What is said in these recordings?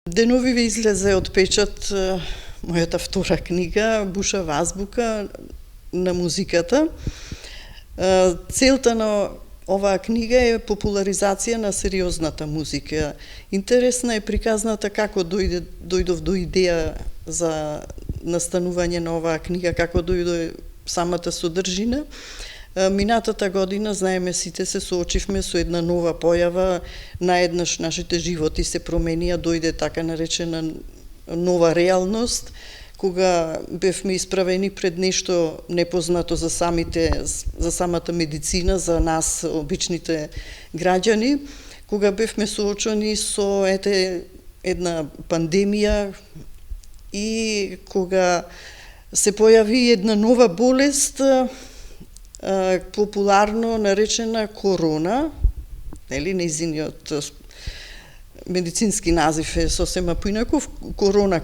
Денови ве излезе од печат мојата втора книга Бушава азбука на музиката. Целта на оваа книга е популаризација на сериозната музика. Интересна е приказната како дојдов до идеја за настанување на оваа книга, како дојде самата содржина. Минатата година, знаеме сите, се соочивме со една нова појава, наеднаш нашите животи се променија, дојде така наречена нова реалност, кога бевме исправени пред нешто непознато за самата медицина, за нас, обичните граѓани, кога бевме соочени со една пандемија и кога се појави една нова болест, популарно наречена корона, нели, нејзиниот медицински назив е сосема поинаков, корона.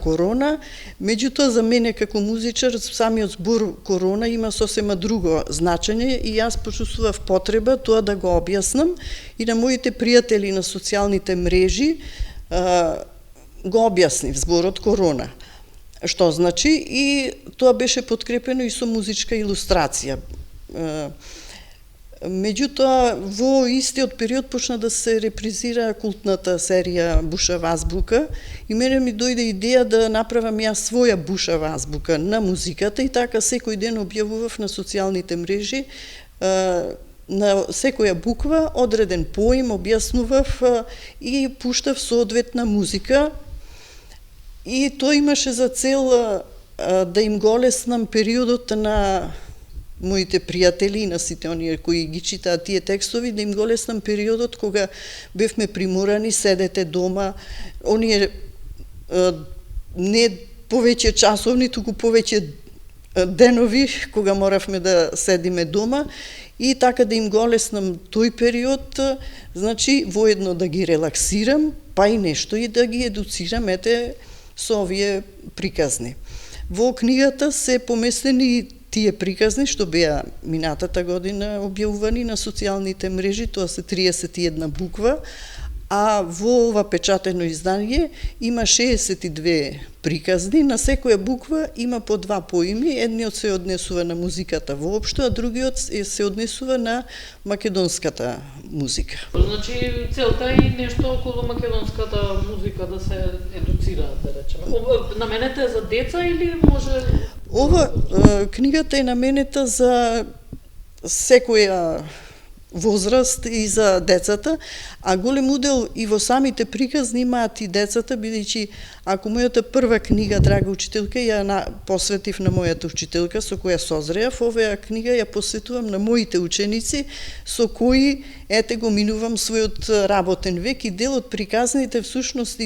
Меѓутоа, за мене како музичар, самиот збор корона има сосема друго значење и јас почувствував потреба тоа да го објаснам и на моите пријатели на социјалните мрежи го објаснив зборот корона. Што значи, и тоа беше подкрепено и со музичка илустрација. Меѓутоа, во истиот период почна да се репризира култната серија Бушава азбука и мене ми дојде идеја да направам јас своја Бушава азбука на музиката и така секој ден објавував на социјалните мрежи на секоја буква одреден поим, објаснував и пуштав соодветна музика и тоа имаше за цел да им го олеснам периодот на моите пријатели и на сите оние кои ги читаат тие текстови, да им го леснам периодот кога бевме приморани, седете дома, оние не повеќе часовни, туку повеќе денови, кога моравме да седиме дома, и така да им го леснам тој период, значи воедно да ги релаксирам, па и нешто и да ги едуцирам, со овие приказни. Во книгата се поместени тие приказни што беа минатата година објавувани на социјалните мрежи, тоа се 31 буква, а во ова печатено издание има 62 приказни, на секоја буква има по 2 поими, едниот се однесува на музиката воопшто, а другиот се однесува на македонската музика. Значи целта е нешто околу македонската музика да се едуцираат, да речеме. Наменета е за деца или може... Ова книгата е наменета за секоја возраст и за децата, а голем удел и во самите приказни имаат и децата, бидејќи ако мојата прва книга Драга учителка ја посветив на мојата учителка со која созреав, оваа книга ја посветувам на моите ученици со кои го минувам својот работен век и дел од приказните всушност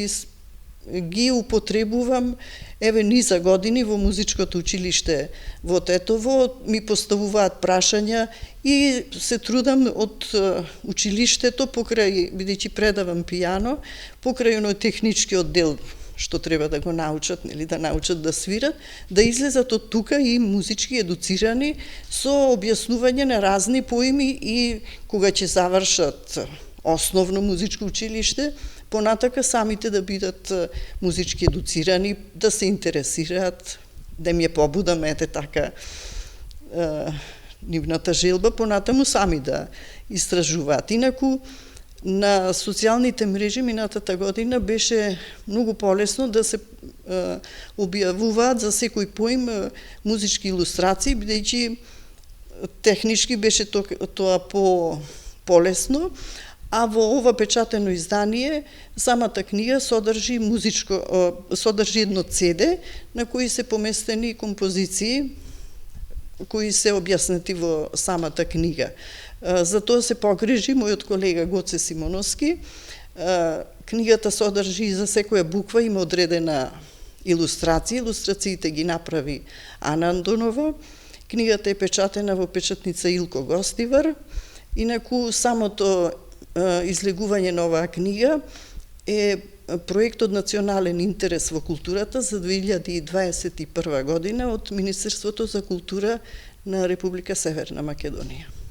ги употребувам низа години во музичкото училиште во Тетово, ми поставуваат прашања и се трудам од училиштето, бидејќи предавам пијано, покрај оној техничкиот дел што треба да го научат, нели, да научат да свират, да излезат од тука и музички едуцирани со објаснување на разни поими и кога ќе завршат основно музичко училиште, понатака самите да бидат музички едуцирани, да се интересираат, да ми побудам така нивната желба, понатаму сами да истражуваат. Инаку, на социјалните мрежи минатата година беше многу полесно да се објавуваат за секој поим музички илустрации, бидејќи технички беше тоа полесно, а во ова печатено издание самата книга содржи едно CD на кои се поместени композиции кои се објаснети во самата книга. За тоа се погрижи мојот колега Гоце Симоновски. Книгата содржи за секоја буква има одредена илустрација. Илустрациите ги направи Ана Андонова. Книгата е печатена во печатница Илко Гостивар. Инаку самото излегување на оваа книга е проект од национален интерес во културата за 2021 година од Министерството за култура на Република Северна Македонија.